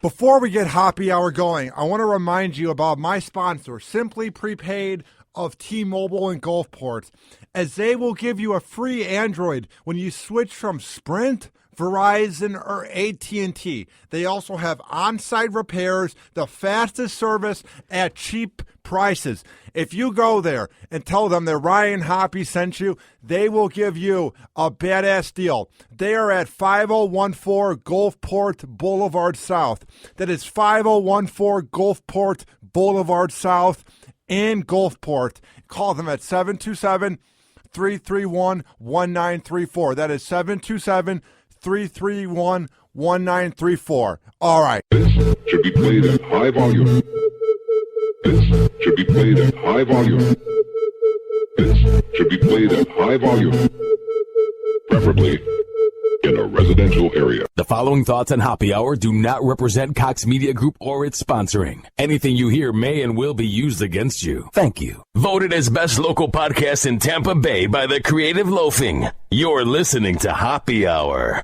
Before we get Hoppe Hour going, I want to remind you about my sponsor, Simply Prepaid of T-Mobile and Gulfport, as they will give you a free Android when you switch from Sprint, Verizon, or AT&T. They also have on-site repairs, the fastest service at cheap prices. If you go there and tell them that Ryan Hoppe sent you, they will give you a badass deal. They are at 5014 Gulfport Boulevard South. That is 5014 Gulfport Boulevard South in Gulfport. Call them at 727-331-1934. That is 727-331-1934. All right. This should be played at high volume. This should be played at high volume. This should be played at high volume. Preferably in a residential area. The following thoughts on Hoppe Hour do not represent Cox Media Group or its sponsoring. Anything you hear may and will be used against you. Thank you. Voted as best local podcast in Tampa Bay by the Creative Loafing. You're listening to Hoppe Hour.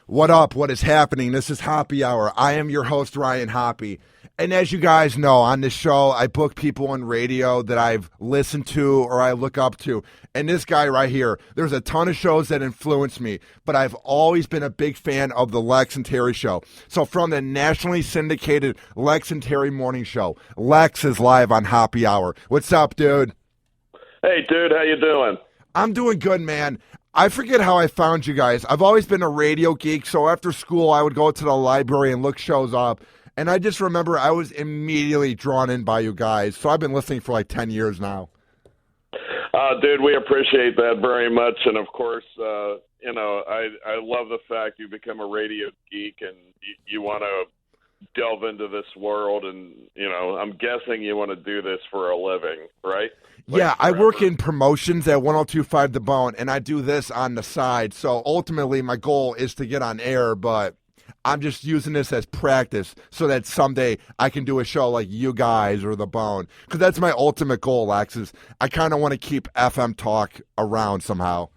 What up? What is happening? This is Hoppe Hour. I am your host, Ryan Hoppe. And as you guys know, on this show, I book people on radio that I've listened to or I look up to. And this guy right here, there's a ton of shows that influence me, but I've always been a big fan of the Lex and Terry show. So from the nationally syndicated Lex and Terry morning show, Lex is live on Hoppe Hour. What's up, dude? Hey, dude, how you doing? I'm doing good, man. I forget how I found you guys. I've always been a radio geek, so after school, I would go to the library and look shows up. And I just remember I was immediately drawn in by you guys. So I've been listening for like 10 years now. Dude, we appreciate that very much. And, of course, I love the fact you become a radio geek and you want to delve into this world. And, I'm guessing you want to do this for a living, right? Yeah, I work in promotions at 102.5 The Bone, and I do this on the side. So ultimately my goal is to get on air, but I'm just using this as practice so that someday I can do a show like you guys or The Bone. Because that's my ultimate goal, Lex, is I kind of want to keep FM talk around somehow.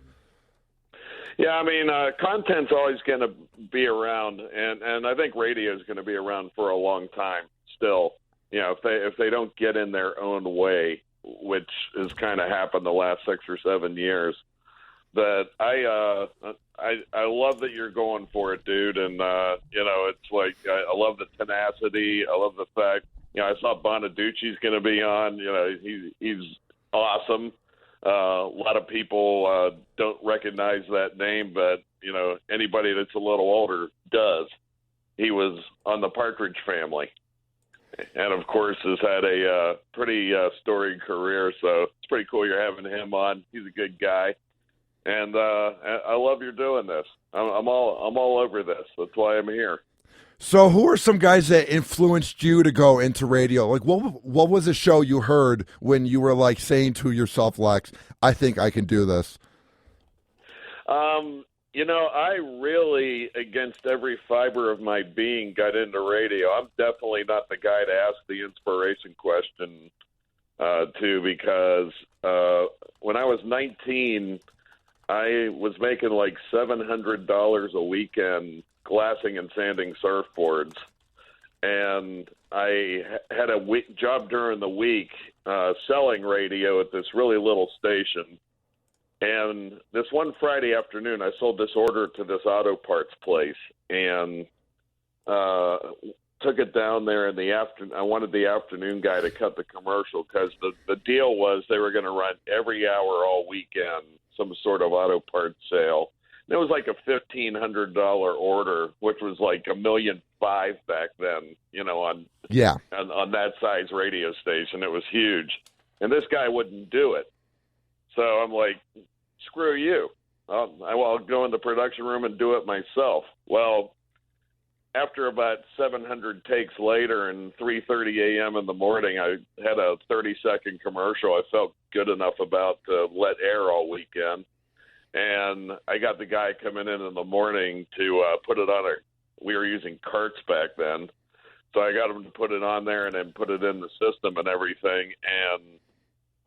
Yeah, I mean, content's always going to be around, and I think radio is going to be around for a long time still. If they don't get in their own way, which has kind of happened the last 6 or 7 years. But I love that you're going for it, dude. And, it's like I love the tenacity. I love the fact, I saw Bonaducci's going to be on. He's awesome. A lot of people don't recognize that name, but, anybody that's a little older does. He was on the Partridge Family. And, of course, has had a pretty storied career. So it's pretty cool you're having him on. He's a good guy. And I love you're doing this. I'm all over this. That's why I'm here. So who are some guys that influenced you to go into radio? Like, what was a show you heard when you were, like, saying to yourself, Lex, I think I can do this? I really, against every fiber of my being, got into radio. I'm definitely not the guy to ask the inspiration question to, because when I was 19, I was making like $700 a weekend glassing and sanding surfboards. And I had a job during the week selling radio at this really little station. And this one Friday afternoon, I sold this order to this auto parts place and took it down there in the afternoon. I wanted the afternoon guy to cut the commercial because the deal was they were going to run every hour all weekend some sort of auto parts sale. And it was like a $1,500 order, which was like $1.5 million back then, on that size radio station. It was huge. And this guy wouldn't do it. So I'm like, screw you. I'll go in the production room and do it myself. Well, after about 700 takes later and 3:30 a.m. in the morning, I had a 30-second commercial I felt good enough about to let air all weekend. And I got the guy coming in the morning to put it on we were using carts back then. So I got him to put it on there and then put it in the system and everything. And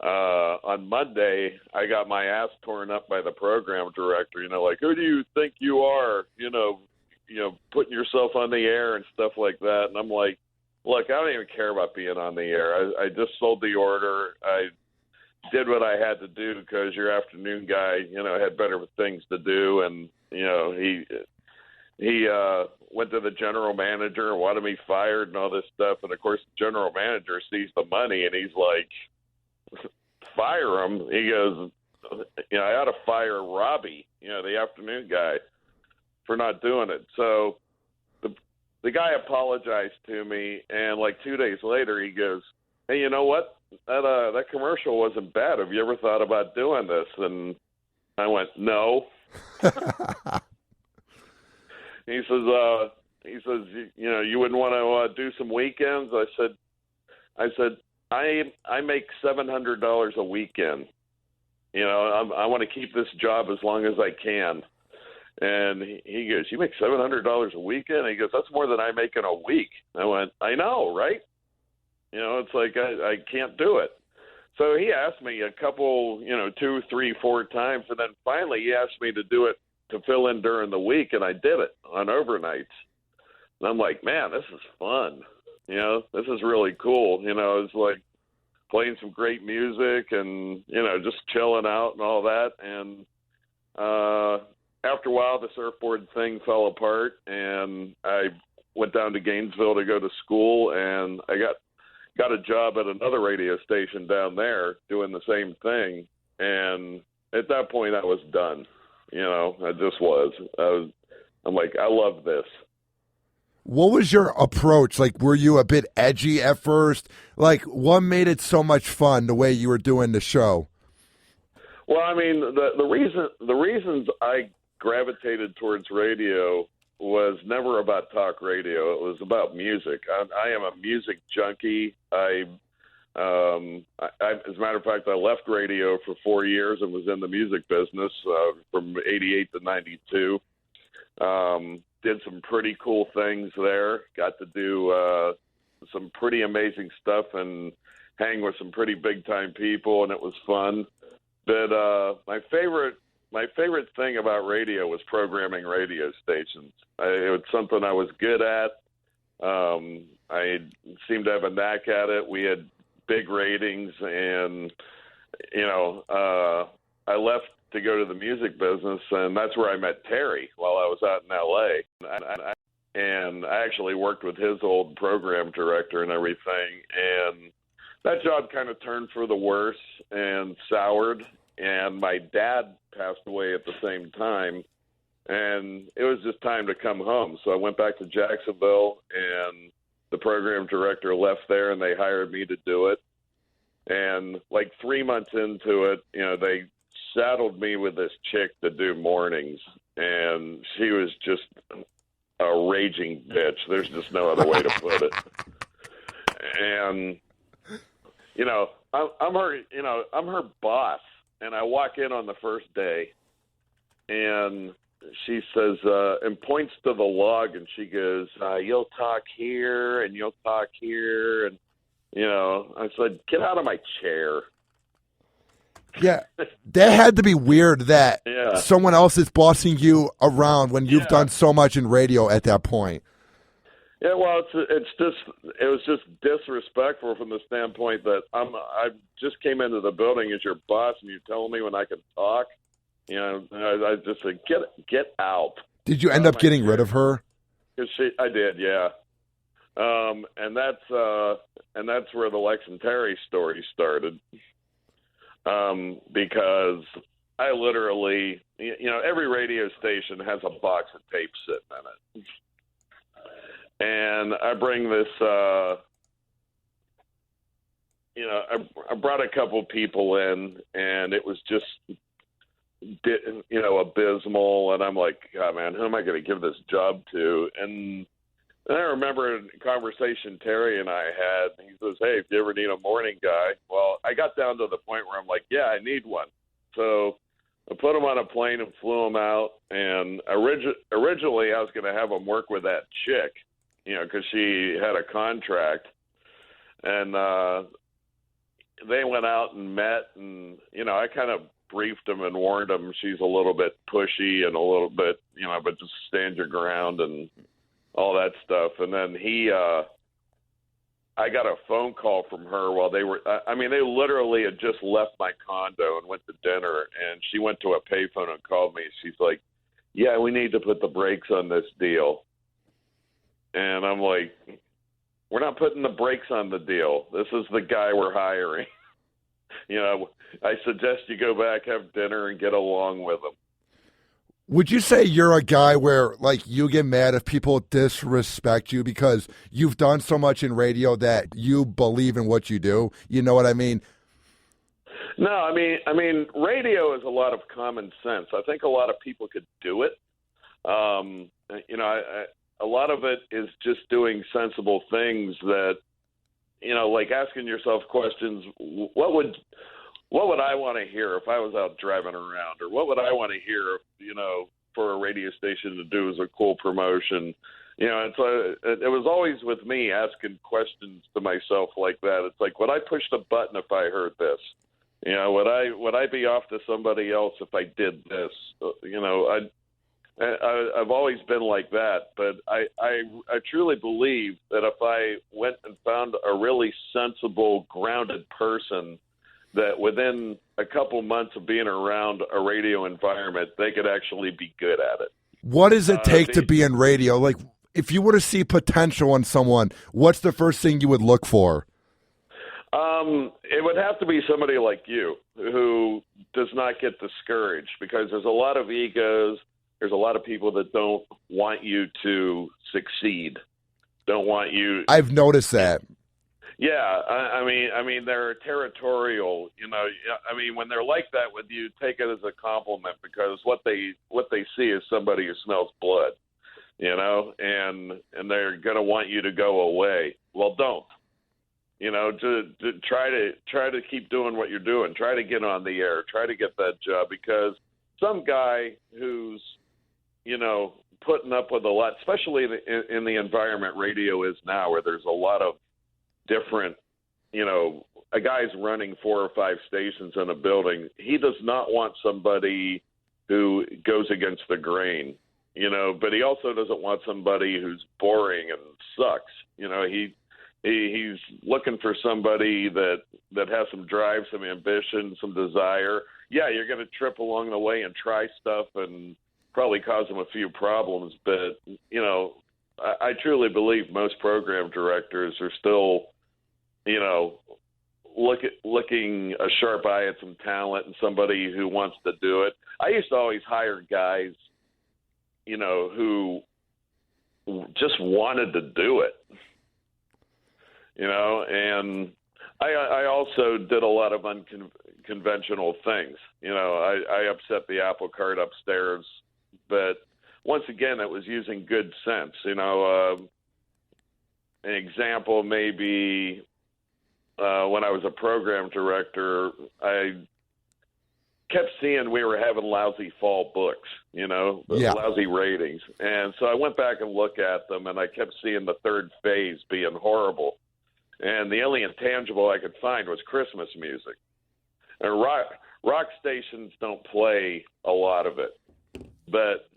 on Monday, I got my ass torn up by the program director, like, who do you think you are, putting yourself on the air and stuff like that. And I'm like, look, I don't even care about being on the air. I just sold the order. I did what I had to do because your afternoon guy, had better things to do. And, he went to the general manager and wanted me fired and all this stuff. And, of course, the general manager sees the money and he's like, fire him. He goes, I ought to fire Robbie, the afternoon guy, for not doing it. So the guy apologized to me, and like 2 days later he goes, hey, you know what? That commercial wasn't bad. Have you ever thought about doing this? And I went, no. He says, you wouldn't want to do some weekends? I said, I make $700 a weekend. I want to keep this job as long as I can. And he goes, you make $700 a weekend? He goes, that's more than I make in a week. I went, I know, right? It's like I can't do it. So he asked me a couple, 2, 3, 4 times. And then finally he asked me to do it to fill in during the week. And I did it on overnights. And I'm like, man, this is fun. This is really cool. It's like playing some great music and, just chilling out and all that. And after a while, the surfboard thing fell apart, and I went down to Gainesville to go to school, and I got a job at another radio station down there doing the same thing. And at that point, I was done. I just was. I'm like, I love this. What was your approach? Like, were you a bit edgy at first? Like, what made it so much fun the way you were doing the show? Well, I mean, the reasons I gravitated towards radio was never about talk radio. It was about music. I am a music junkie. As a matter of fact, I left radio for 4 years and was in the music business from 88 to 92. Did some pretty cool things there. Got to do some pretty amazing stuff and hang with some pretty big-time people, and it was fun. But my favorite thing about radio was programming radio stations. It was something I was good at. I seemed to have a knack at it. We had big ratings, and I left to go to the music business, and that's where I met Terry while I was out in L.A. And I actually worked with his old program director and everything, and that job kind of turned for the worse and soured, and my dad passed away at the same time, and it was just time to come home. So I went back to Jacksonville, and the program director left there, and they hired me to do it. And like 3 months into it, they saddled me with this chick to do mornings, and she was just a raging bitch. There's just no other way to put it. And I'm her boss, and I walk in on the first day, and she says and points to the log, and she goes, "You'll talk here, and you'll talk here," and I said, "Get out of my chair." Yeah, that had to be weird that someone else is bossing you around when you've done so much in radio at that point. Yeah, well, it was just disrespectful from the standpoint that I just came into the building as your boss, and you telling me when I can talk. I just said, get out. Did you end up getting rid of her? I did, yeah. And that's where the Lex and Terry story started. Because I literally, every radio station has a box of tape sitting in it. And I bring this, I brought a couple people in, and it was just, abysmal. And I'm like, God, man, who am I going to give this job to? And I remember a conversation Terry and I had. He says, hey, if you ever need a morning guy. Well, I got down to the point where I'm like, yeah, I need one. So I put him on a plane and flew him out. And originally I was going to have him work with that chick, because she had a contract. And they went out and met. And, I kind of briefed him and warned him she's a little bit pushy and a little bit, but just stand your ground and all that stuff. And then I got a phone call from her while they literally had just left my condo and went to dinner, and she went to a payphone and called me. She's like, yeah, we need to put the brakes on this deal. And I'm like, we're not putting the brakes on the deal. This is the guy we're hiring. I suggest you go back, have dinner, and get along with him. Would you say you're a guy where, like, you get mad if people disrespect you because you've done so much in radio that you believe in what you do? You know what I mean? No, I mean, radio is a lot of common sense. I think a lot of people could do it. A lot of it is just doing sensible things that, like asking yourself questions. What would I want to hear if I was out driving around? Or what would I want to hear, for a radio station to do as a cool promotion? It was always with me asking questions to myself like that. It's like, would I push the button if I heard this? Would I be off to somebody else if I did this? I've always been like that, but I truly believe that if I went and found a really sensible, grounded person, that within a couple months of being around a radio environment, they could actually be good at it. What does it take to be in radio? Like, if you were to see potential in someone, what's the first thing you would look for? It would have to be somebody like you who does not get discouraged, because there's a lot of egos. There's a lot of people that don't want you to succeed, don't want you. I've noticed that. Yeah, I mean, they're territorial. When they're like that with you, take it as a compliment, because what they see is somebody who smells blood, and they're going to want you to go away. Well, don't. To try to keep doing what you're doing. Try to get on the air. Try to get that job, because some guy who's putting up with a lot, especially in the environment radio is now, where there's a lot of different, a guy's running 4 or 5 stations in a building. He does not want somebody who goes against the grain, but he also doesn't want somebody who's boring and sucks. He's looking for somebody that has some drive, some ambition, some desire. Yeah, you're going to trip along the way and try stuff and probably cause them a few problems, but, I truly believe most program directors are still, looking a sharp eye at some talent and somebody who wants to do it. I used to always hire guys, who just wanted to do it, and I also did a lot of unconventional things. I upset the apple cart upstairs, but once again, it was using good sense. An example maybe when I was a program director, I kept seeing we were having lousy fall books, lousy ratings. And so I went back and looked at them, and I kept seeing the third phase being horrible. And the only intangible I could find was Christmas music. And rock stations don't play a lot of it. But,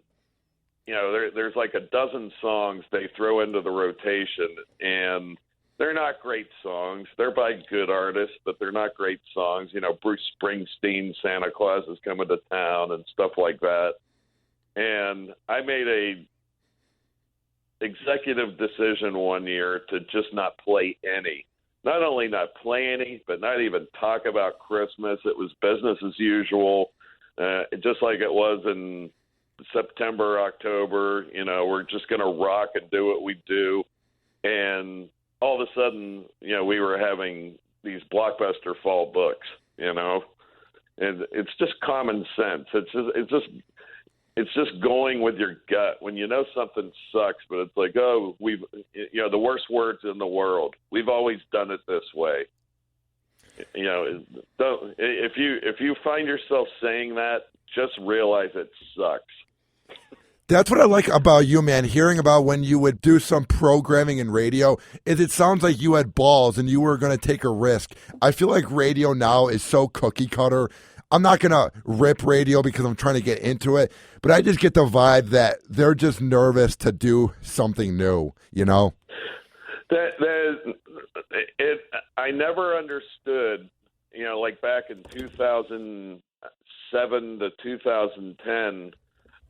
there's like a dozen songs they throw into the rotation, and they're not great songs. They're by good artists, but they're not great songs. Bruce Springsteen, Santa Claus is Coming to Town, and stuff like that. And I made a executive decision one year to just not play any. Not only not play any, but not even talk about Christmas. It was business as usual, just like it was in September, October. We're just going to rock and do what we do. And all of a sudden, we were having these blockbuster fall books, and it's just common sense. It's just going with your gut when something sucks, but it's like, oh, the worst words in the world. We've always done it this way. If you find yourself saying that, just realize it sucks. That's what I like about you, man. Hearing about when you would do some programming in radio, is it sounds like you had balls and you were going to take a risk. I feel like radio now is so cookie cutter. I'm not going to rip radio because I'm trying to get into it, but I just get the vibe that they're just nervous to do something new, you know? I never understood, you know, like back in 2007 to 2010,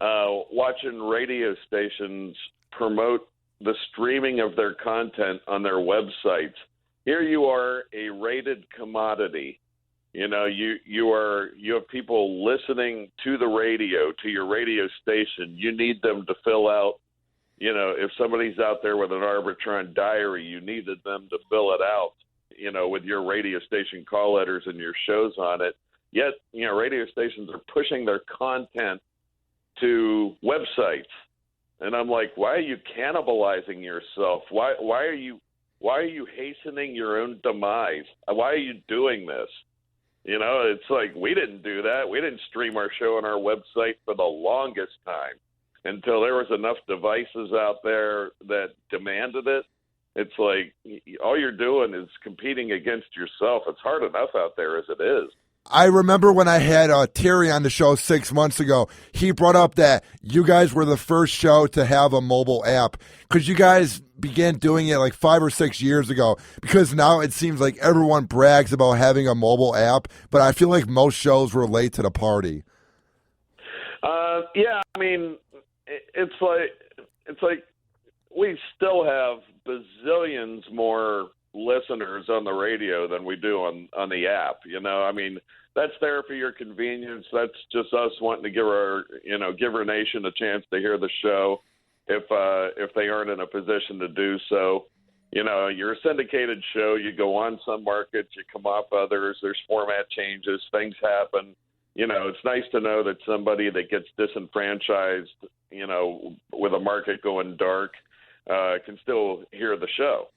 watching radio stations promote the streaming of their content on their websites. Here you are, a rated commodity. You know, you have people listening to the radio, to your radio station. You need them to fill out, you know, if somebody's out there with an Arbitron diary, you needed them to fill it out, you know, with your radio station call letters and your shows on it. Yet, you know, radio stations are pushing their content to websites. And I'm like, why are you cannibalizing yourself? Why are you hastening your own demise? Why are you doing this? You know, it's like, we didn't do that. We didn't stream our show on our website for the longest time until there was enough devices out there that demanded it. It's like, all you're doing is competing against yourself. It's hard enough out there as it is. I remember when I had Terry on the show 6 months ago, he brought up that you guys were the first show to have a mobile app because you guys began doing it like 5 or 6 years ago, because now it seems like everyone brags about having a mobile app, but I feel like most shows were late to the party. Yeah, I mean, it's like we still have bazillions more listeners on the radio than we do on the app. You know, I mean, that's there for your convenience. That's just us wanting to give our nation a chance to hear the show if they aren't in a position to do so. You know, you're a syndicated show. You go on some markets, you come off others. There's format changes. Things happen. You know, it's nice to know that somebody that gets disenfranchised, you know, with a market going dark, can still hear the show.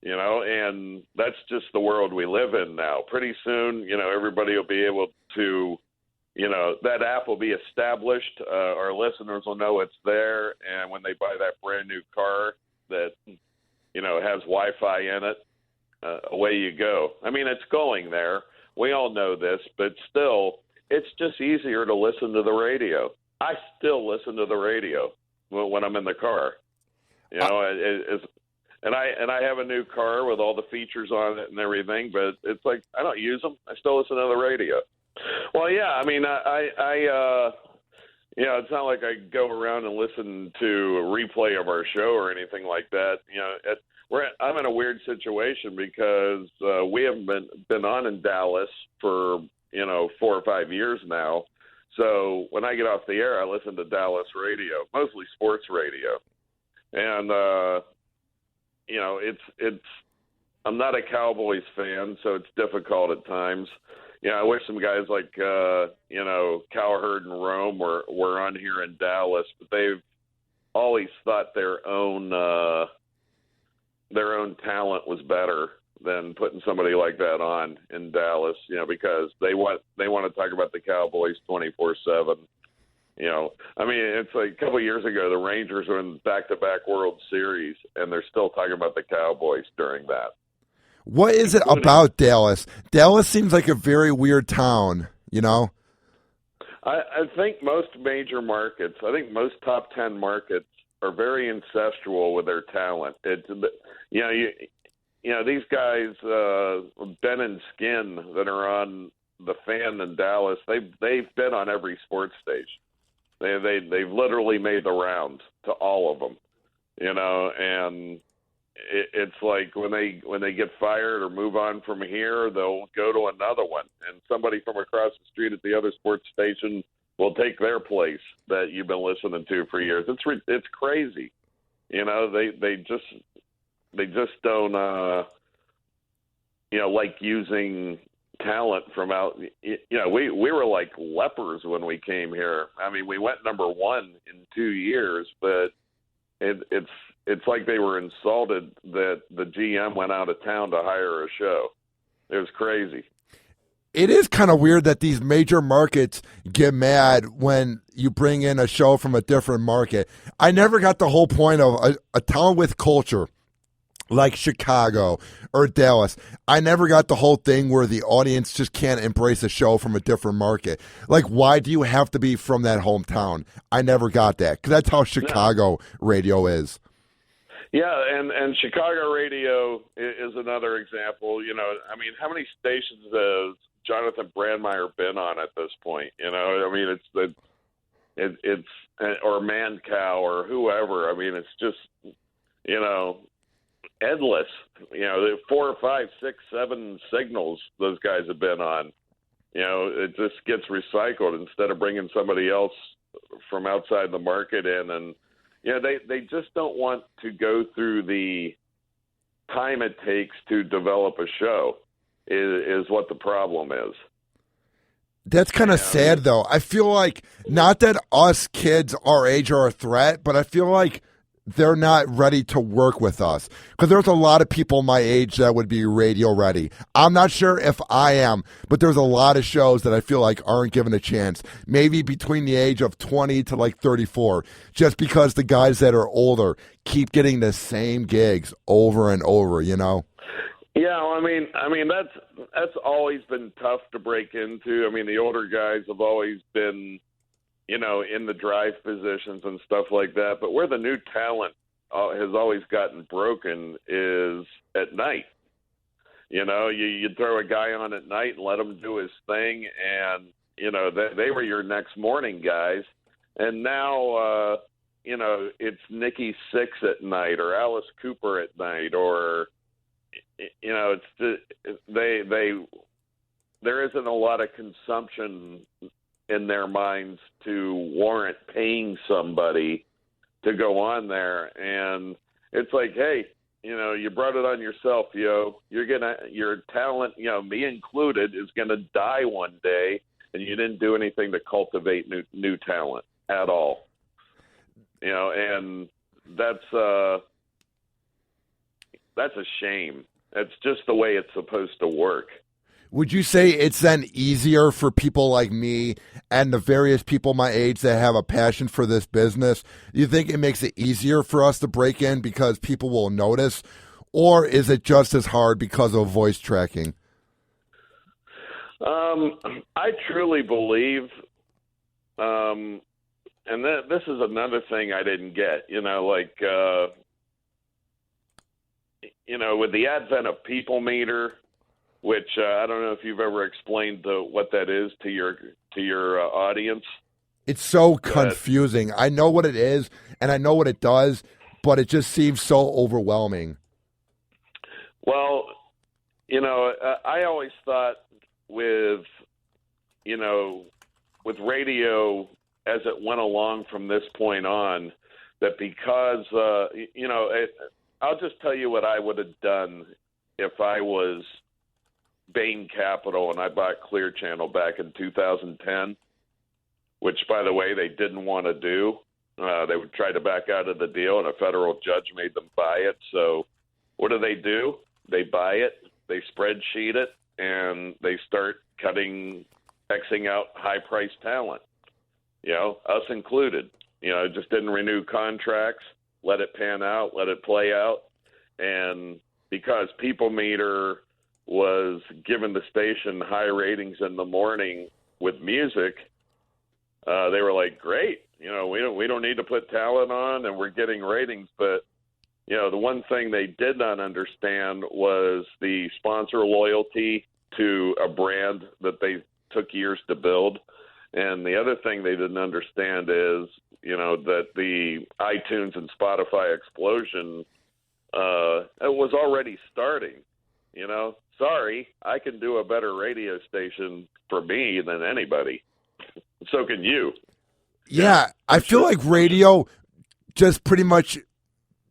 You know, and that's just the world we live in now. Pretty soon, you know, everybody will be able to, you know, that app will be established. Our listeners will know it's there. And when they buy that brand new car that, you know, has Wi-Fi in it, away you go. I mean, it's going there. We all know this, but still, it's just easier to listen to the radio. I still listen to the radio when I'm in the car. You know, And I have a new car with all the features on it and everything, but it's like I don't use them. I still listen to the radio. Well, yeah, I mean, you know, it's not like I go around and listen to a replay of our show or anything like that. You know, I'm in a weird situation because we haven't been on in Dallas for, you know, 4 or 5 years now. So when I get off the air, I listen to Dallas radio, mostly sports radio, and you know, it's. I'm not a Cowboys fan, so it's difficult at times. You know, I wish some guys like you know, Cowherd and Rome were on here in Dallas, but they've always thought their own talent was better than putting somebody like that on in Dallas. You know, because they want to talk about the Cowboys 24/7. You know, I mean, it's like a couple of years ago, the Rangers were in back-to-back World Series, and they're still talking about the Cowboys during that. What is it about Dallas? Dallas seems like a very weird town, you know? I think most major markets, I think most top 10 markets are very ancestral with their talent. It's, you know, these guys, Ben and Skin, that are on the Fan in Dallas, they've been on every sports station. They've literally made the rounds to all of them, you know, and it's like when they get fired or move on from here, they'll go to another one, and somebody from across the street at the other sports station will take their place that you've been listening to for years. It's crazy, you know. They just don't you know, like using talent from out. You know, we were like lepers when we came here. I mean, we went number 1 in 2 years, but it's like they were insulted that the GM went out of town to hire a show. It was crazy. It is kind of weird that these major markets get mad when you bring in a show from a different market. I never got the whole point of a town with culture. like Chicago or Dallas. I never got the whole thing where the audience just can't embrace a show from a different market. Like, why do you have to be from that hometown? I never got that, because that's how Chicago radio is. Yeah, and Chicago radio is another example. You know, I mean, how many stations has Jonathan Brandmeier been on at this point? You know, I mean, it's or Mancow or whoever. I mean, it's just, you know, endless. You know, 4 or 5, 6, 7 signals those guys have been on. You know, it just gets recycled instead of bringing somebody else from outside the market in. And you know, they just don't want to go through the time it takes to develop a show is what the problem is. That's kind of sad, though. I feel like, not that us kids our age are a threat, but I feel like they're not ready to work with us, because there's a lot of people my age that would be radio ready. I'm not sure if I am, but there's a lot of shows that I feel like aren't given a chance, maybe between the age of 20 to like 34, just because the guys that are older keep getting the same gigs over and over, you know? Yeah, well, I mean that's always been tough to break into. I mean, the older guys have always been, you know, in the drive positions and stuff like that. But where the new talent has always gotten broken is at night. You know, you throw a guy on at night and let him do his thing, and, you know, they were your next morning guys. And now, you know, it's Nikki Sixx at night or Alice Cooper at night, or, you know, there isn't a lot of consumption in their minds to warrant paying somebody to go on there. And it's like, hey, you know, you brought it on yourself, yo. Your talent, you know, me included, is gonna die one day, and you didn't do anything to cultivate new talent at all. You know, and that's a shame. It's just the way it's supposed to work. Would you say it's then easier for people like me and the various people my age that have a passion for this business? Do you think it makes it easier for us to break in because people will notice? Or is it just as hard because of voice tracking? I truly believe, and this is another thing I didn't get, you know, like, you know, with the advent of People Meter, which I don't know if you've ever explained what that is to your audience. It's so confusing. I know what it is, and I know what it does, but it just seems so overwhelming. Well, you know, I always thought with radio as it went along from this point on, that because, you know, I'll just tell you what I would have done if I was Bain Capital and I bought Clear Channel back in 2010, which, by the way, they didn't want to do. They would try to back out of the deal, and a federal judge made them buy it. So what do? They buy it, they spreadsheet it, and they start Xing out high-priced talent, you know, us included. You know, just didn't renew contracts, let it pan out, let it play out. And because People Meter was giving the station high ratings in the morning with music, they were like, great, you know, we don't need to put talent on, and we're getting ratings. But, you know, the one thing they did not understand was the sponsor loyalty to a brand that they took years to build. And the other thing they didn't understand is, you know, that the iTunes and Spotify explosion, it was already starting. You know, sorry, I can do a better radio station for me than anybody. So can you. Yeah, I feel like radio just pretty much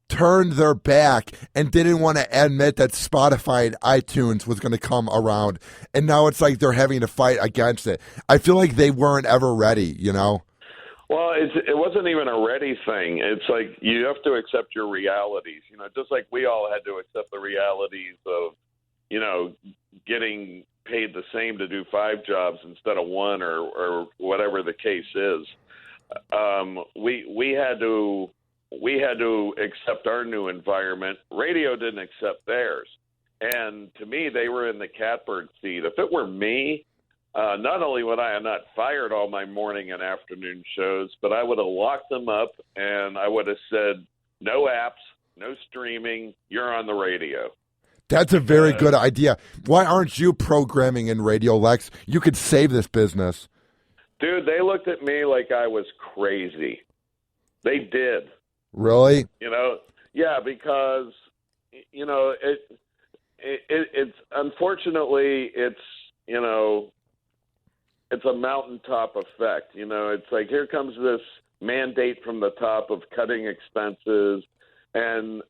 turned their back and didn't want to admit that Spotify and iTunes was going to come around. And now it's like they're having to fight against it. I feel like they weren't ever ready, you know? Well, it wasn't even a ready thing. It's like you have to accept your realities, you know, just like we all had to accept the realities of, you know, getting paid the same to do 5 jobs instead of 1 or whatever the case is. We had to we had to accept our new environment. Radio didn't accept theirs. And to me, they were in the catbird seat. If it were me, not only would I have not fired all my morning and afternoon shows, but I would have locked them up and I would have said, no apps, no streaming, you're on the radio. That's a very good idea. Why aren't you programming in radio, Lex? You could save this business. Dude, they looked at me like I was crazy. They did. Really? Yeah, because, it's unfortunately, it's a mountaintop effect. It's like, here comes this mandate from the top of cutting expenses, and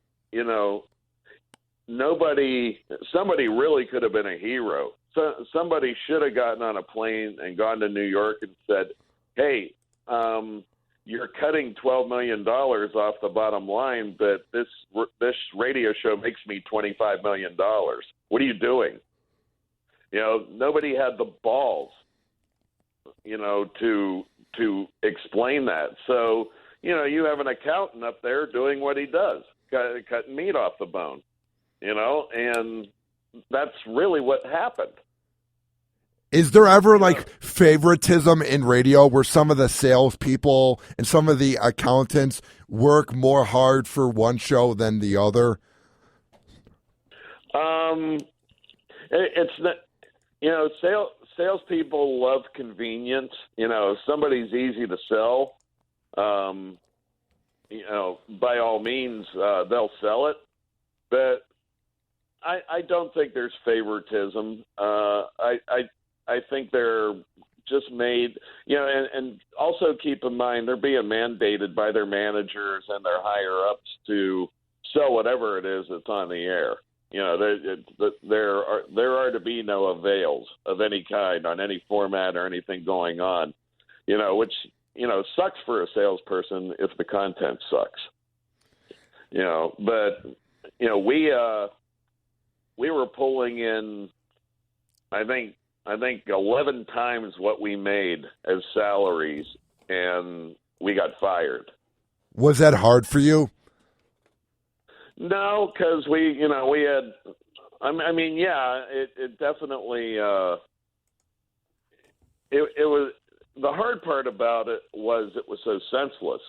somebody really could have been a hero. So somebody should have gotten on a plane and gone to New York and said, hey, you're cutting $12 million off the bottom line, but this radio show makes me $25 million. What are you doing? Nobody had the balls, to explain that. So, you have an accountant up there doing what he does, cutting meat off the bone, and that's really what happened. Is there ever favoritism in radio where some of the salespeople and some of the accountants work more hard for one show than the other? It's not, salespeople love convenience. If somebody's easy to sell, by all means, they'll sell it. But I don't think there's favoritism. I think they're just made, and also keep in mind they're being mandated by their managers and their higher ups to sell whatever it is that's on the air. There are to be no avails of any kind on any format or anything going on, which sucks for a salesperson if the content sucks. But we were pulling in, I think 11 times what we made as salaries, and we got fired. Was that hard for you? No, because we had, it definitely, it was, the hard part about it was so senseless.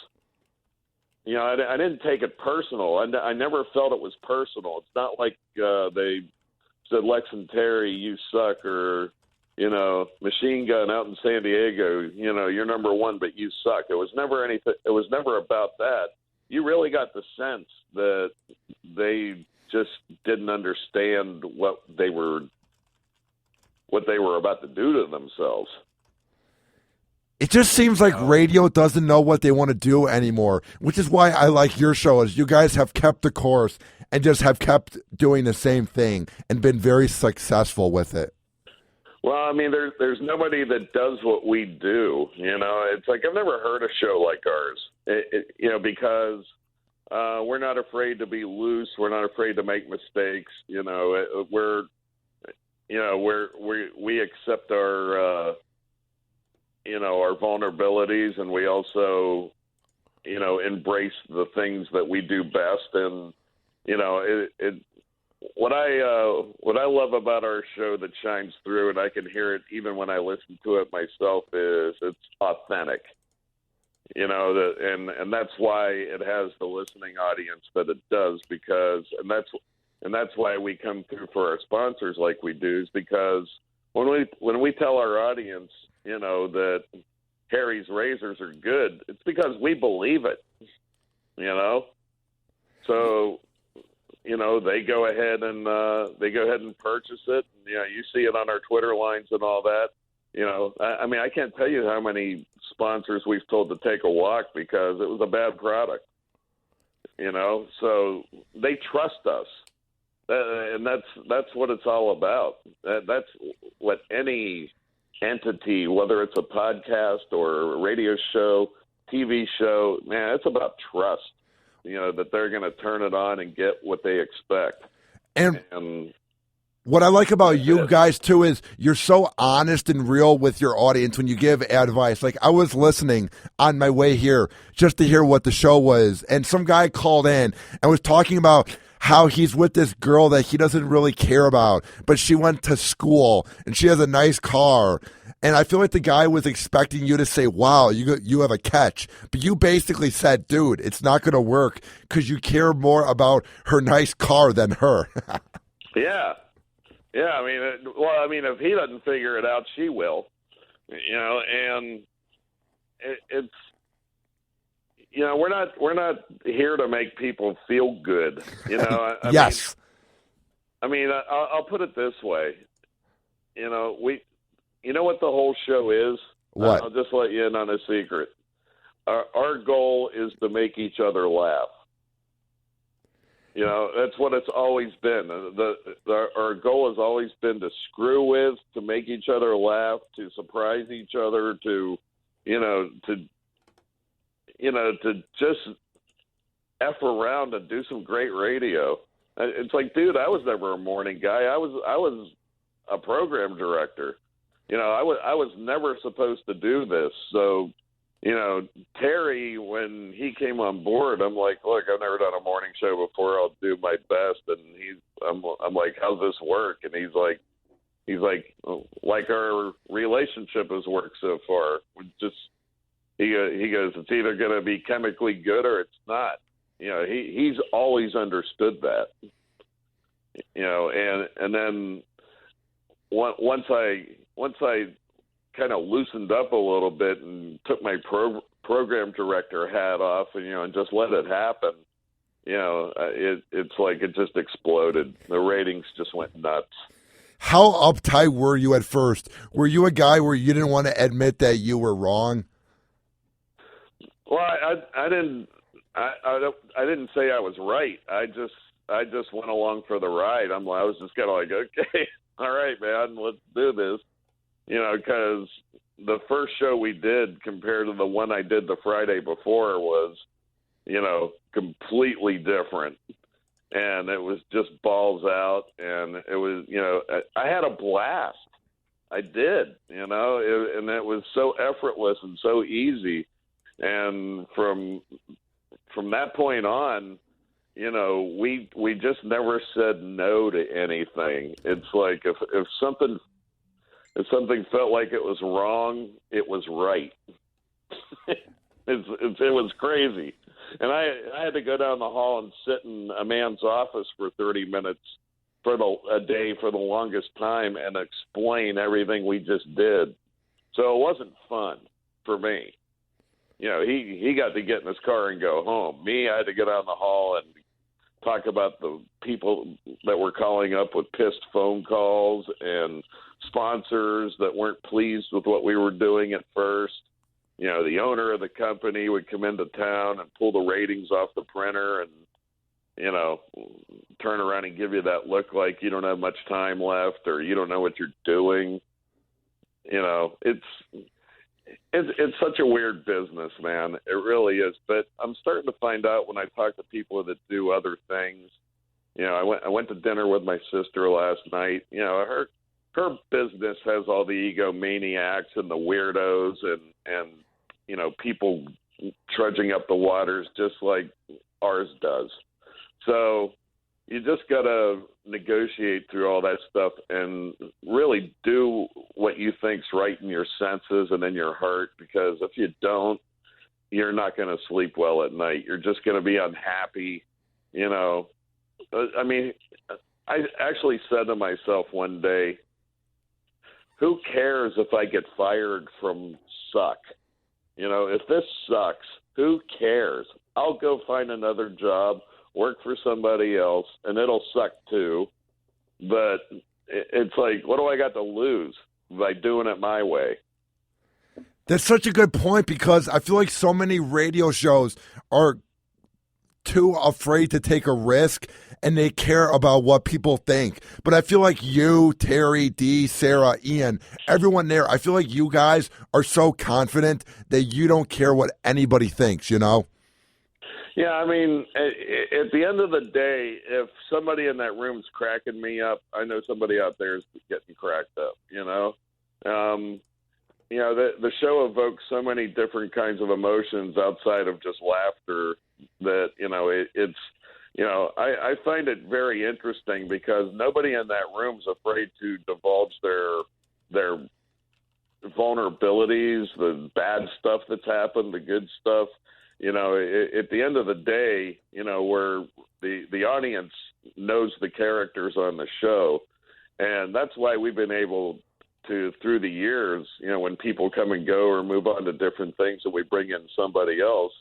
I didn't take it personal. I never felt it was personal. It's not like they said, Lex and Terry, you suck, or, Machine Gun out in San Diego, you're number one, but you suck. It was never anything. It was never about that. You really got the sense that they just didn't understand what they were about to do to themselves. It just seems like radio doesn't know what they want to do anymore, which is why I like your show, is you guys have kept the course and just have kept doing the same thing and been very successful with it. Well, there's nobody that does what we do. It's like I've never heard a show like ours. Because we're not afraid to be loose. We're not afraid to make mistakes. We accept our our vulnerabilities, and we also embrace the things that we do best. And what I love about our show that shines through, and I can hear it even when I listen to it myself, is it's authentic. And that's why it has the listening audience that it does, and that's why we come through for our sponsors like we do, is because when we tell our audience, that Harry's razors are good, it's because we believe it. So they go ahead and purchase it. You see it on our Twitter lines and all that. I can't tell you how many sponsors we've told to take a walk because it was a bad product. So they trust us, and that's what it's all about. That's what any entity, whether it's a podcast or a radio show, TV show, man, it's about trust. That they're going to turn it on and get what they expect. And What I like about you guys, too, is you're so honest and real with your audience when you give advice. Like, I was listening on my way here just to hear what the show was, and some guy called in and was talking about how he's with this girl that he doesn't really care about, but she went to school, and she has a nice car. And I feel like the guy was expecting you to say, wow, you have a catch. But you basically said, dude, it's not going to work because you care more about her nice car than her. Yeah. Yeah, I mean, if he doesn't figure it out, she will, and it's, we're not here to make people feel good, Yes. I'll put it this way, what the whole show is? What? I'll just let you in on a secret. Our goal is to make each other laugh. That's what it's always been. Our goal has always been to screw with, to make each other laugh, to surprise each other, to just F around and do some great radio. It's like, dude, I was never a morning guy. I was a program director. I was never supposed to do this. So, Terry, when he came on board, I'm like, look, I've never done a morning show before. I'll do my best. And I'm like, how's this work? And he's like our relationship has worked so far. He goes, it's either going to be chemically good or it's not. He's always understood that. And then once I kind of loosened up a little bit and took my program director hat off and just let it happen, it's like it just exploded. The ratings just went nuts. How uptight were you at first? Were you a guy where you didn't want to admit that you were wrong? Well, I didn't say I was right. I just went along for the ride. I was just kind of like, okay, all right, man, let's do this. Because the first show we did compared to the one I did the Friday before was, completely different. And it was just balls out. And it was, I had a blast. I did, and it was so effortless and so easy. And from that point on, we just never said no to anything. It's like if something felt like it was wrong, it was right. It was crazy. And I had to go down the hall and sit in a man's office for 30 minutes a day for the longest time and explain everything we just did. So it wasn't fun for me. He got to get in his car and go home. Me, I had to get out in the hall and talk about the people that were calling up with pissed phone calls and sponsors that weren't pleased with what we were doing at first. The owner of the company would come into town and pull the ratings off the printer and, turn around and give you that look like you don't have much time left or you don't know what you're doing. It's such a weird business, man. It really is. But I'm starting to find out when I talk to people that do other things. I went to dinner with my sister last night. Her business has all the egomaniacs and the weirdos and people trudging up the waters just like ours does. So you just got to negotiate through all that stuff and really do what you think's right in your senses and in your heart, because if you don't, you're not going to sleep well at night. You're just going to be unhappy. I actually said to myself one day, who cares if I get fired from Suck? If this sucks, who cares? I'll go find another job, work for somebody else, and it'll suck too. But it's like, what do I got to lose by doing it my way? That's such a good point, because I feel like so many radio shows are too afraid to take a risk and they care about what people think. But I feel like you, Terry, Dee, Sarah, Ian, everyone there, I feel like you guys are so confident that you don't care what anybody thinks, Yeah, I mean, at the end of the day, if somebody in that room's cracking me up, I know somebody out there is getting cracked up. The show evokes so many different kinds of emotions outside of just laughter that I find it very interesting because nobody in that room's afraid to divulge their vulnerabilities, the bad stuff that's happened, the good stuff. At the end of the day, where the audience knows the characters on the show, and that's why we've been able to, through the years, when people come and go or move on to different things and we bring in somebody else,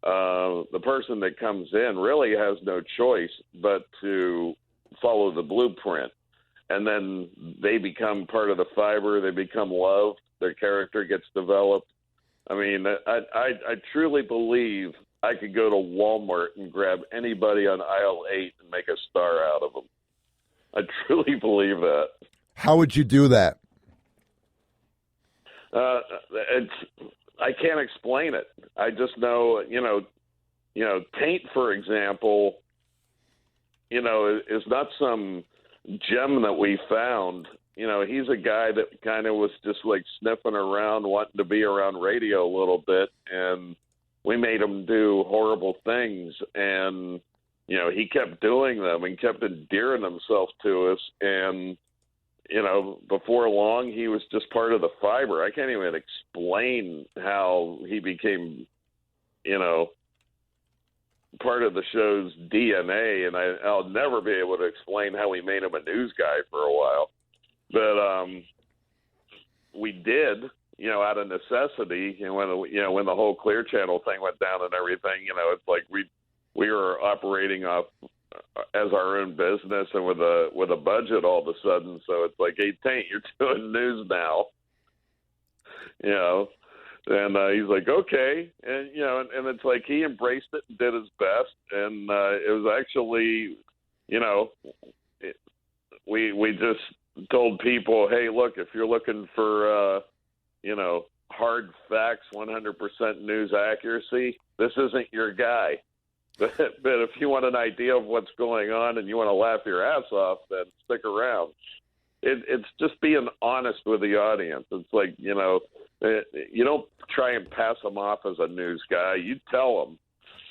the person that comes in really has no choice but to follow the blueprint. And then they become part of the fiber. They become loved. Their character gets developed. I mean, I truly believe I could go to Walmart and grab anybody on aisle 8 and make a star out of them. I truly believe that. How would you do that? I can't explain it. I just know, Taint, for example, is not some gem that we found. He's a guy that kind of was just like sniffing around, wanting to be around radio a little bit, and we made him do horrible things, and he kept doing them and kept endearing himself to us, and before long he was just part of the fiber. I can't even explain how he became part of the show's DNA, and I'll never be able to explain how we made him a news guy for a while. But we did, out of necessity. When the whole Clear Channel thing went down and everything, it's like we were operating off as our own business and with a budget all of a sudden. So it's like, hey, Taint, you're doing news now. And he's like, okay, and and it's like he embraced it and did his best, and it was actually, we just told people, hey, look, if you're looking for, hard facts, 100% news accuracy, this isn't your guy. But if you want an idea of what's going on and you want to laugh your ass off, then stick around. It's just being honest with the audience. It's like, you don't try and pass him off as a news guy. You tell him.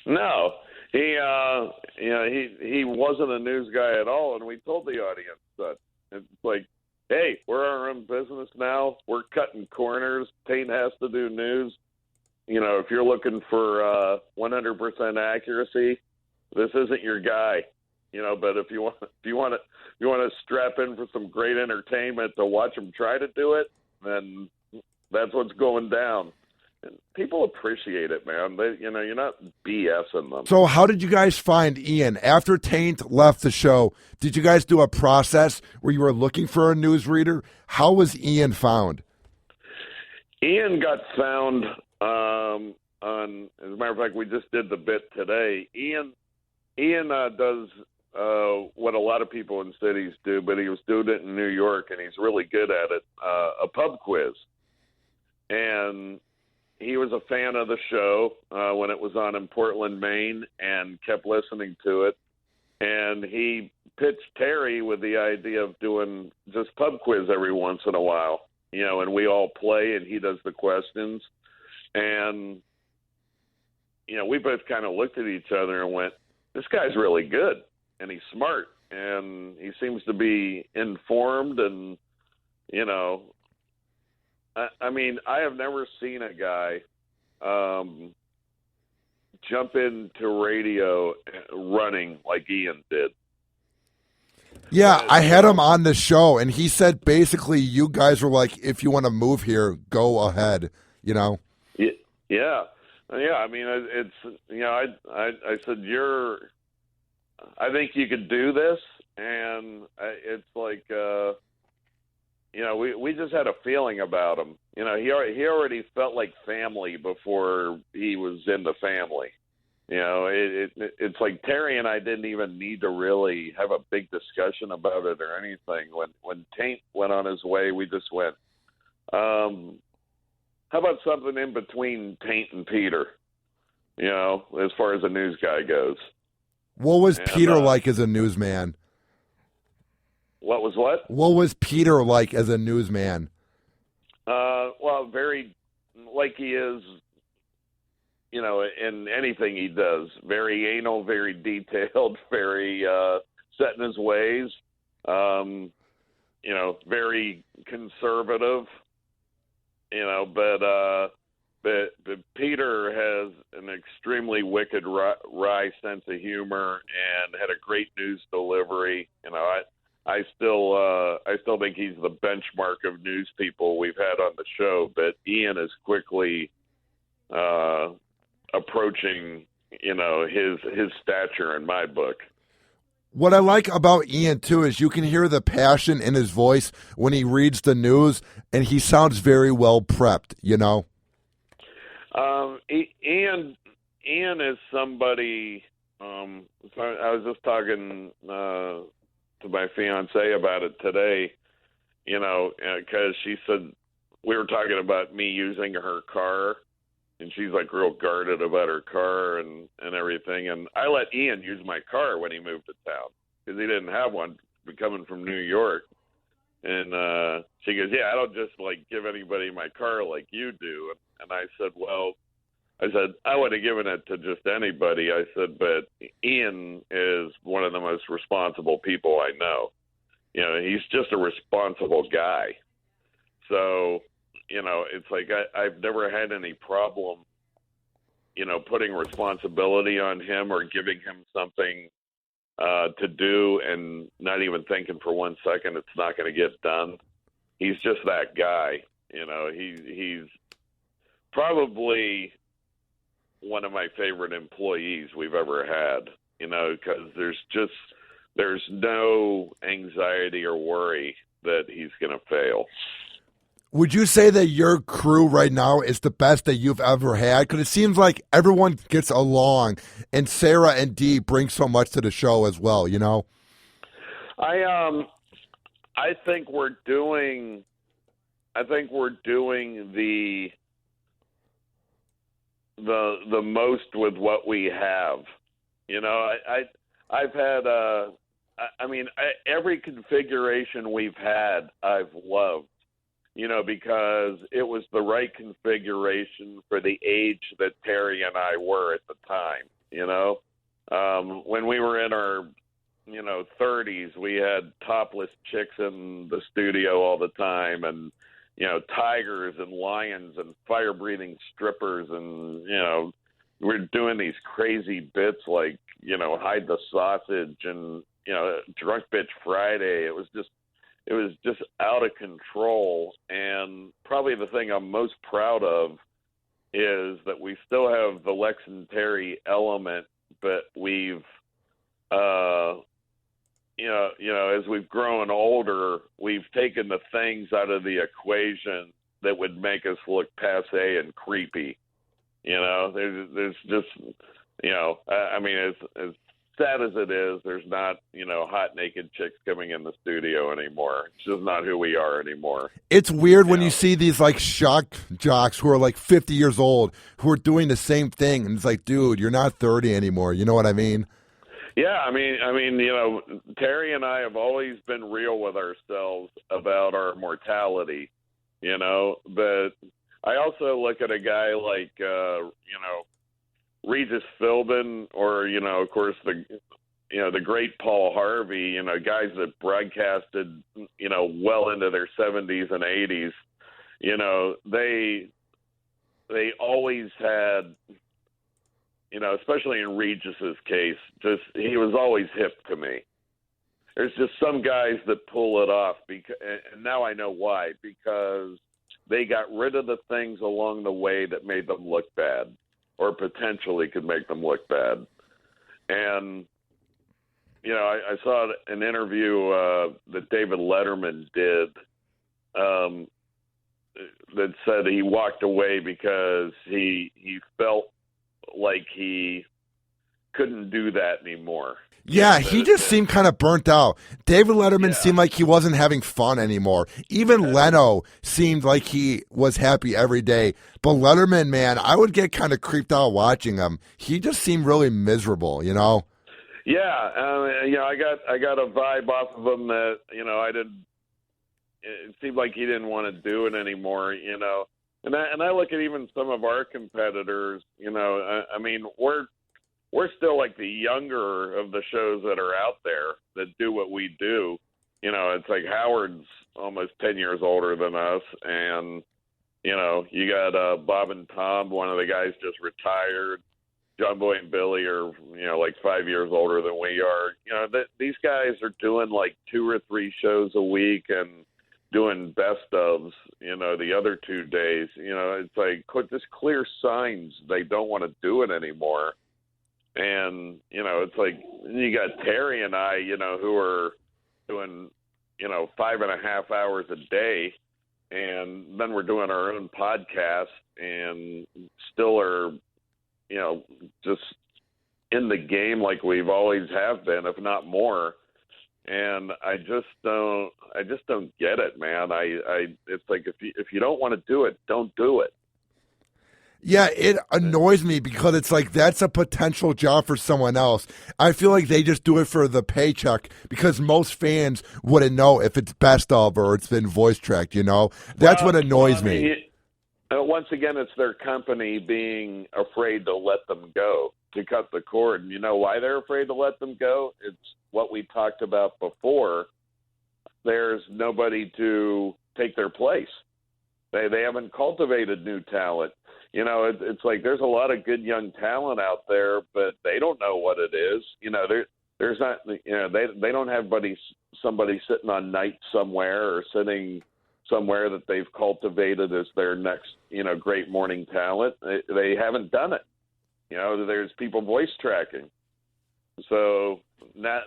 No, he wasn't a news guy at all, and we told the audience that. It's like, hey, we're our own business now. We're cutting corners. Taint has to do news. If you're looking for 100% accuracy, this isn't your guy. But if you want to strap in for some great entertainment to watch him try to do it, then that's what's going down. And people appreciate it, man. You're not BSing them. So how did you guys find Ian? After Taint left the show, did you guys do a process where you were looking for a newsreader? How was Ian found? Ian got found on, as a matter of fact, we just did the bit today. Ian does what a lot of people in cities do, but he was doing it in New York, and he's really good at it, a pub quiz. And he was a fan of the show when it was on in Portland, Maine, and kept listening to it. And he pitched Terry with the idea of doing just pub quiz every once in a while, and we all play and he does the questions. And, we both kind of looked at each other and went, this guy's really good, and he's smart, and he seems to be informed, and, I mean, I have never seen a guy jump into radio running like Ian did. Yeah, I had him on the show, and he said basically you guys were like, if you want to move here, go ahead, Yeah. I mean, it's, I said, I think you could do this. And it's like, we just had a feeling about him. He already felt like family before he was in the family. It's like Terry and I didn't even need to really have a big discussion about it or anything. When Taint went on his way, we just went, how about something in between Taint and Peter? as far as a news guy goes. What was Peter like as a newsman? What was what? What was Peter like as a newsman? Well, very like he is, in anything he does. Very anal, very detailed, very set in his ways. Very conservative. But Peter has an extremely wicked, wry sense of humor and had a great news delivery. I still think he's the benchmark of news people we've had on the show. But Ian is quickly approaching, his stature in my book. What I like about Ian, too, is you can hear the passion in his voice when he reads the news, and he sounds very well prepped, Ian is somebody, I was just talking to my fiance about it today, because she said, we were talking about me using her car, and she's like real guarded about her car and everything. And I let Ian use my car when he moved to town because he didn't have one coming from New York. And she goes, yeah, I don't just give anybody my car like you do. And I said, I would have given it to just anybody. I said, but Ian is one of the most responsible people I know. He's just a responsible guy. So, it's like I've never had any problem, putting responsibility on him or giving him something to do and not even thinking for 1 second it's not going to get done. He's just that guy. He's probably one of my favorite employees we've ever had, because there's no anxiety or worry that he's going to fail. Would you say that your crew right now is the best that you've ever had? Because it seems like everyone gets along, and Sarah and Dee bring so much to the show as well, I think we're doing the most with what we have. I've had every configuration we've had I've loved, because it was the right configuration for the age that Terry and I were at the time. When we were in our 30s, we had topless chicks in the studio all the time, and tigers and lions and fire-breathing strippers, and we're doing these crazy bits like hide the sausage and drunk bitch Friday. It was just out of control. And probably the thing I'm most proud of is that we still have the Lex and Terry element, but we've as we've grown older, we've taken the things out of the equation that would make us look passe and creepy. There's just, as sad as it is, there's not, hot naked chicks coming in the studio anymore. It's just not who we are anymore. It's weird when you see these shock jocks who are 50 years old who are doing the same thing. And it's like, dude, you're not 30 anymore. You know what I mean? Yeah, Terry and I have always been real with ourselves about our mortality, but I also look at a guy like, Regis Philbin or, of course, the great Paul Harvey, guys that broadcasted, well into their 70s and 80s, they always had, especially in Regis's case, he was always hip to me. There's just some guys that pull it off, and now I know why, because they got rid of the things along the way that made them look bad or potentially could make them look bad. And, I saw an interview that David Letterman did that said he walked away because he felt like he couldn't do that anymore. Yeah, he just seemed kind of burnt out. David Letterman seemed like he wasn't having fun anymore. Even Leno seemed like he was happy every day. But Letterman, man, I would get kind of creeped out watching him. He just seemed really miserable, you know? Yeah, I got a vibe off of him that, I didn't. It seemed like he didn't want to do it anymore, And I look at even some of our competitors, I mean, we're still like the younger of the shows that are out there that do what we do. It's like Howard's almost 10 years older than us. And, you got Bob and Tom, one of the guys just retired. John Boy and Billy are, like 5 years older than we are. These guys are doing like 2 or 3 shows a week and doing best ofs, the other 2 days. It's like just clear signs they don't want to do it anymore. And, it's like you got Terry and I, who are doing, 5.5 hours a day. And then we're doing our own podcast and still are, just in the game like we've always have been, if not more. And I just don't get it, man. It's like if you don't want to do it, don't do it. Yeah, it annoys me because it's like that's a potential job for someone else. I feel like they just do it for the paycheck because most fans wouldn't know if it's best of or it's been voice tracked, That's what annoys me. Once again, it's their company being afraid to let them go, to cut the cord. And you know why they're afraid to let them go? It's what we talked about before. There's nobody to take their place. They haven't cultivated new talent. It's like there's a lot of good young talent out there, but they don't know what it is. There's not, they don't have somebody sitting on night somewhere or sitting somewhere that they've cultivated as their next, great morning talent. They haven't done it. There's people voice tracking. So now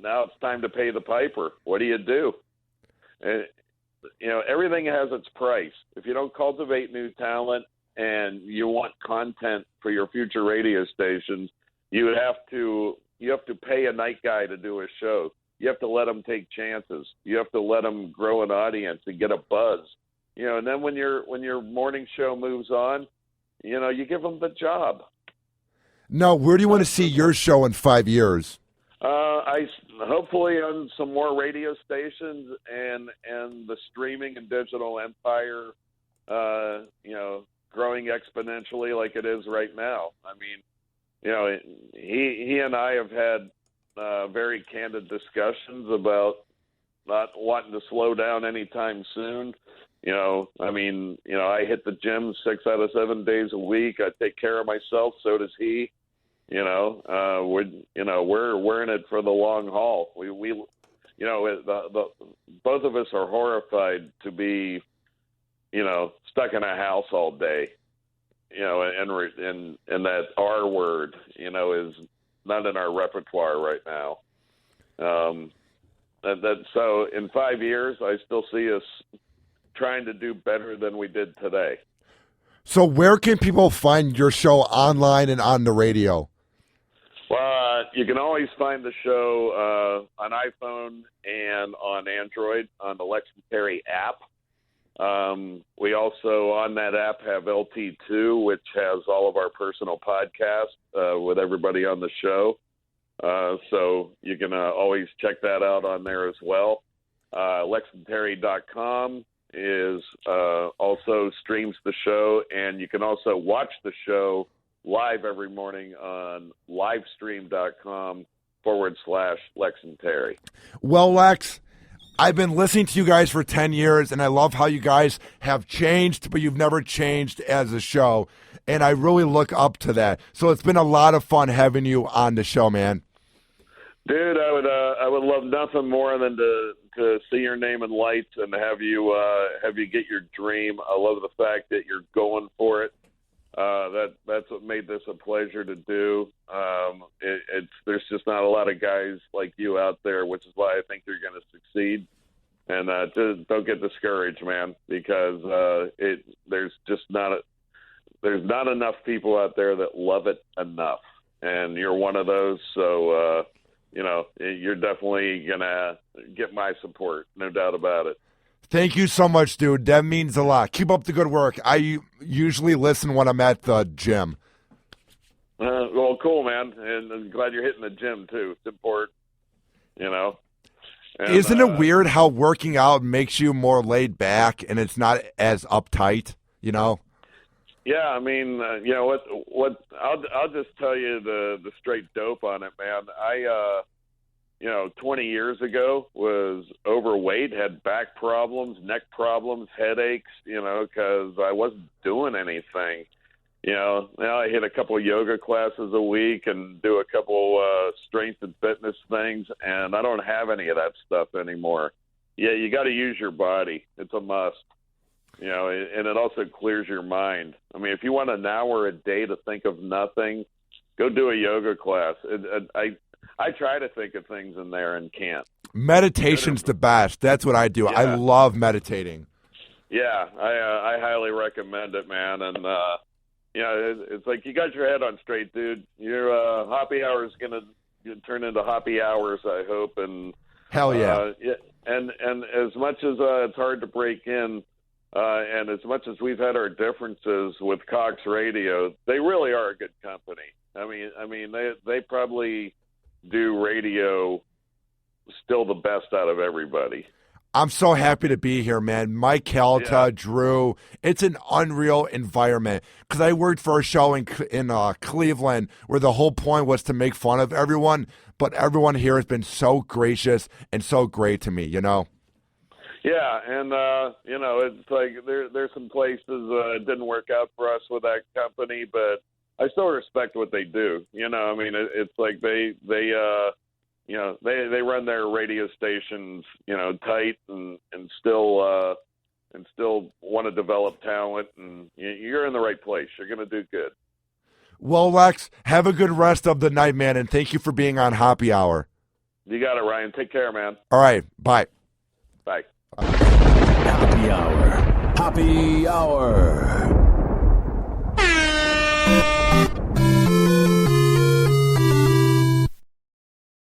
it's time to pay the piper. What do you do? Everything has its price. If you don't cultivate new talent and you want content for your future radio stations, you have to pay a night guy to do a show. You have to let them take chances. You have to let them grow an audience and get a buzz. And then when your morning show moves on, you give them the job. No, where do you want to see your show in 5 years? I hopefully on some more radio stations and the streaming and digital empire, growing exponentially like it is right now. I mean, he and I have had very candid discussions about not wanting to slow down anytime soon. I hit the gym 6 out of 7 days a week. I take care of myself. So does he. We're in it for the long haul. Both of us are horrified to be, stuck in a house all day, and that R word, is not in our repertoire right now. So in 5 years, I still see us trying to do better than we did today. So where can people find your show online and on the radio? Well, you can always find the show on iPhone and on Android on the Lex Terry app. We also, on that app, have LT2, which has all of our personal podcasts with everybody on the show. So you can always check that out on there as well. LexandTerry.com is also streams the show, and you can also watch the show live every morning on livestream.com/Lex and Terry. Well, Lex, I've been listening to you guys for 10 years, and I love how you guys have changed, but you've never changed as a show, and I really look up to that. So it's been a lot of fun having you on the show, man. Dude, I would love nothing more than to see your name in lights and have you get your dream. I love the fact that you're going for it. That's what made this a pleasure to do. There's just not a lot of guys like you out there, which is why I think you're going to succeed. And just don't get discouraged, man, because there's not enough people out there that love it enough. and you're one of those. So, you're definitely going to get my support, no doubt about it. Thank you so much, dude. That means a lot. Keep up the good work. I usually listen when I'm at the gym. Well, cool, man. And I'm glad you're hitting the gym, too. It's important, And, Isn't it weird how working out makes you more laid back and it's not as uptight, Yeah, I mean, what I'll just tell you the straight dope on it, man. I 20 years ago was overweight, had back problems, neck problems, headaches, because I wasn't doing anything. Now I hit a couple of yoga classes a week and do a couple strength and fitness things, and I don't have any of that stuff anymore. Yeah, you got to use your body. It's a must. And it also clears your mind. I mean, if you want an hour a day to think of nothing, go do a yoga class. I try to think of things in there and can't. Meditation's the best. That's what I do. Yeah. I love meditating. Yeah, I highly recommend it, man. And it's like you got your head on straight, dude. Your Hoppe Hour is gonna turn into Hoppe Hours, I hope. And hell yeah. And as much as it's hard to break in. And as much as we've had our differences with Cox Radio, they really are a good company. I mean, they probably do radio still the best out of everybody. I'm so happy to be here, man. Mike Calta, Yeah. Drew. It's an unreal environment because I worked for a show in Cleveland where the whole point was to make fun of everyone, but everyone here has been so gracious and so great to me, Yeah, and it's like there's some places it didn't work out for us with that company, but I still respect what they do. I mean, it's like they run their radio stations, tight and still want to develop talent, and you're in the right place. You're going to do good. Well, Lex, have a good rest of the night, man, and thank you for being on Hoppe Hour. You got it, Ryan. Take care, man. All right, bye. Bye. Hoppe Hour. Hoppe Hour.